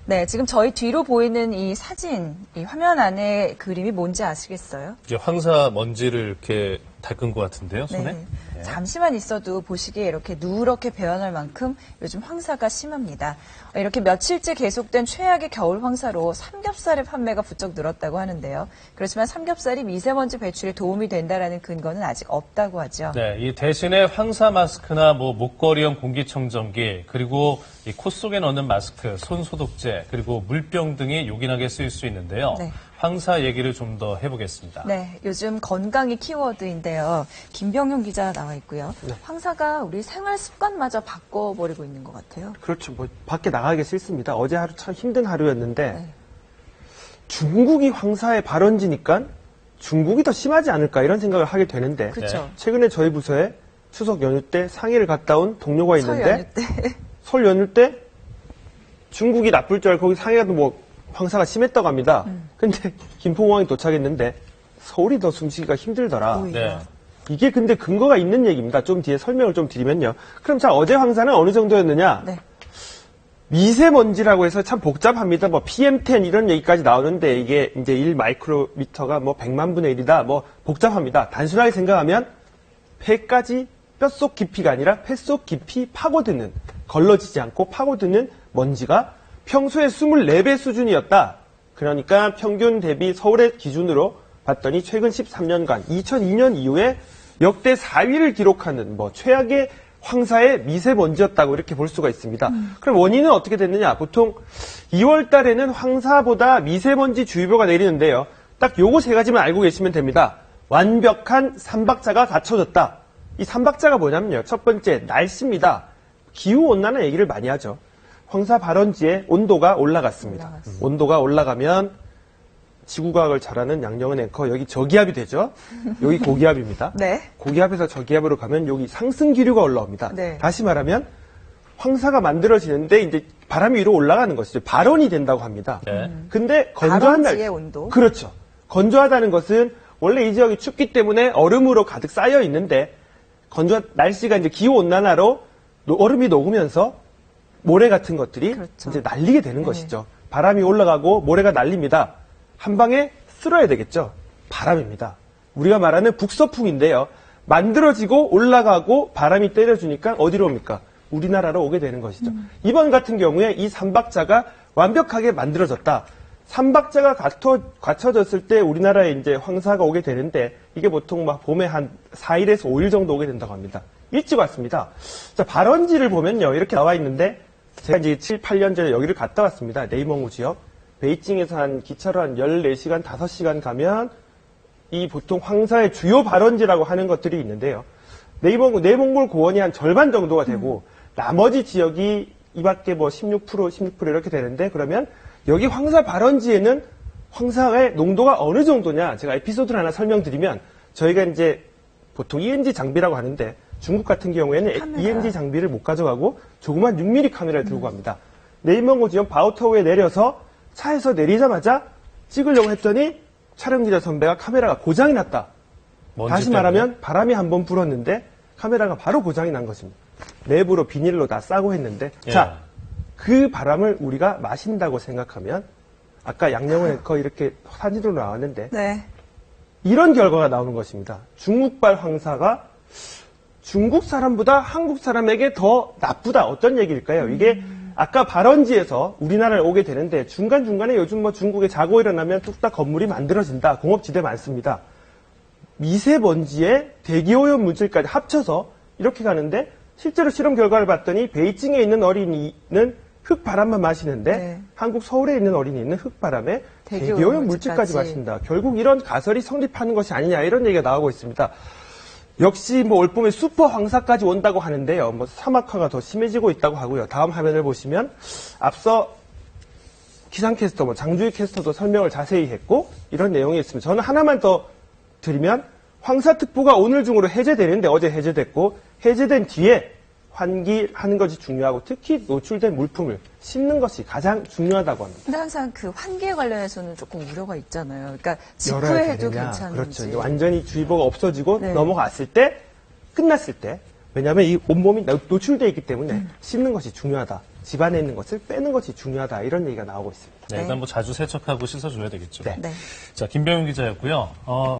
네, 지금 저희 뒤로 보이는 이 사진, 이 화면 안에 그림이 뭔지 아시겠어요? 이제 황사 먼지를 이렇게 닦은 것 같은데요, 손에? 네. 네. 잠시만 있어도 보시기에 이렇게 누렇게 배어날 만큼 요즘 황사가 심합니다. 이렇게 며칠째 계속된 최악의 겨울 황사로 삼겹살의 판매가 부쩍 늘었다고 하는데요. 그렇지만 삼겹살이 미세먼지 배출에 도움이 된다라는 근거는 아직 없다고 하죠. 네, 이 대신에 황사 마스크나 뭐 목걸이용 공기청정기, 그리고 이 코 속에 넣는 마스크, 손 소독제, 그리고 물병 등이 요긴하게 쓰일 수 있는데요. 네. 황사 얘기를 좀 더 해보겠습니다. 네, 요즘 건강이 키워드인데요. 김병용 기자 나와 있고요. 네. 황사가 우리 생활 습관마저 바꿔버리고 있는 것 같아요. 그렇죠. 뭐 밖에 나가기 싫습니다. 어제 하루 참 힘든 하루였는데 네. 중국이 황사의 발원지니까 중국이 더 심하지 않을까 이런 생각을 하게 되는데 그렇죠. 최근에 저희 부서에 추석 연휴 때 상해를 갔다 온 동료가 설 있는데 연휴 때. 설 연휴 때 중국이 나쁠 줄 알고 거기 상해가도 뭐 황사가 심했다고 합니다. 근데 김포공항에 도착했는데 서울이 더 숨쉬기가 힘들더라. 오히려. 네. 이게 근데 근거가 있는 얘기입니다. 좀 뒤에 설명을 좀 드리면요. 그럼 자, 어제 황사는 어느 정도였느냐? 네. 미세먼지라고 해서 참 복잡합니다. 뭐 PM10 이런 얘기까지 나오는데 이게 이제 1마이크로미터가 뭐 100만 분의 1이다. 뭐 복잡합니다. 단순하게 생각하면 폐까지 뼛속 깊이가 아니라 폐속 깊이 파고드는, 걸러지지 않고 파고드는 먼지가 평소에 24배 수준이었다. 그러니까 평균 대비 서울의 기준으로 봤더니 최근 13년간 2002년 이후에 역대 4위를 기록하는 뭐 최악의 황사의 미세먼지였다고 이렇게 볼 수가 있습니다. 그럼 원인은 어떻게 됐느냐? 보통 2월 달에는 황사보다 미세먼지 주의보가 내리는데요. 딱 요거 세 가지만 알고 계시면 됩니다. 완벽한 삼박자가 갖춰졌다. 이 삼박자가 뭐냐면요. 첫 번째, 날씨입니다. 기후온난화 얘기를 많이 하죠. 황사 발원지에 온도가 올라갔습니다. 온도가 올라가면 지구과학을 잘하는 양정은 앵커 여기 저기압이 되죠. 여기 고기압입니다. 네. 고기압에서 저기압으로 가면 여기 상승 기류가 올라옵니다. 네. 다시 말하면 황사가 만들어지는데 이제 바람이 위로 올라가는 것이죠. 발원이 된다고 합니다. 네. 근데 건조한 발원지의 온도. 그렇죠. 건조하다는 것은 원래 이 지역이 춥기 때문에 얼음으로 가득 쌓여 있는데 날씨가 이제 기후 온난화로 얼음이 녹으면서 모래 같은 것들이 그렇죠. 이제 날리게 되는 네. 것이죠. 바람이 올라가고 모래가 날립니다. 한 방에 쓸어야 되겠죠. 바람입니다. 우리가 말하는 북서풍인데요. 만들어지고 올라가고 바람이 때려주니까 어디로 옵니까? 우리나라로 오게 되는 것이죠. 이번 같은 경우에 이 삼박자가 완벽하게 만들어졌다. 삼박자가 갖춰졌을 때 우리나라에 이제 황사가 오게 되는데 이게 보통 막 봄에 한 4일에서 5일 정도 오게 된다고 합니다. 일찍 왔습니다. 자, 발원지를 보면요. 이렇게 나와 있는데 제가 이제 7, 8년 전에 여기를 갔다 왔습니다. 네이몽우 지역. 베이징에서 한 기차로 한 14시간, 5시간 가면 이 보통 황사의 주요 발원지라고 하는 것들이 있는데요. 내몽골 고원이 한 절반 정도가 되고 나머지 지역이 이 밖에 뭐 16% 이렇게 되는데 그러면 여기 황사 발원지에는 황사의 농도가 어느 정도냐 제가 에피소드를 하나 설명드리면 저희가 이제 보통 ENG 장비라고 하는데 중국 같은 경우에는 카메라. ENG 장비를 못 가져가고 조그만 6mm 카메라를 들고 갑니다. 네이몽고 지역 바오터우에 내려서 차에서 내리자마자 찍으려고 했더니 촬영기자 선배가 카메라가 고장이 났다. 다시 말하면 바람이 한번 불었는데 카메라가 바로 고장이 난 것입니다. 내부로 비닐로 다 싸고 했는데 예. 자, 그 바람을 우리가 마신다고 생각하면 아까 양영은 앵커 이렇게 사진으로 나왔는데 네. 이런 결과가 나오는 것입니다. 중국발 황사가 중국 사람보다 한국 사람에게 더 나쁘다. 어떤 얘기일까요? 이게 아까 발원지에서 우리나라에 오게 되는데 중간중간에 요즘 뭐 중국에 자고 일어나면 뚝딱 건물이 만들어진다. 공업지대 많습니다. 미세먼지에 대기오염 물질까지 합쳐서 이렇게 가는데 실제로 실험 결과를 봤더니 베이징에 있는 어린이는 흙바람만 마시는데 네. 한국 서울에 있는 어린이는 흙바람에 대기오염 대기오염 물질까지 마신다. 결국 이런 가설이 성립하는 것이 아니냐 이런 얘기가 나오고 있습니다. 역시 뭐 올봄에 슈퍼 황사까지 온다고 하는데요. 뭐 사막화가 더 심해지고 있다고 하고요. 다음 화면을 보시면 앞서 기상캐스터, 뭐 장주희 캐스터도 설명을 자세히 했고 이런 내용이 있습니다. 저는 하나만 더 드리면 황사특보가 오늘 중으로 해제되는데 어제 해제됐고 해제된 뒤에 환기하는 것이 중요하고 특히 노출된 물품을 씻는 것이 가장 중요하다고 합니다. 근데 항상 그 환기에 관련해서는 조금 우려가 있잖아요. 그러니까 직후에 열어야 해도 되느냐. 괜찮은지. 그렇죠. 이제 완전히 주의보가 없어지고 네. 넘어갔을 때, 끝났을 때, 왜냐하면 이 온몸이 노출되어 있기 때문에 씻는 것이 중요하다. 집안에 있는 것을 빼는 것이 중요하다. 이런 얘기가 나오고 있습니다. 네, 일단 뭐 자주 세척하고 씻어줘야 되겠죠. 네. 네. 자, 김병윤 기자였고요.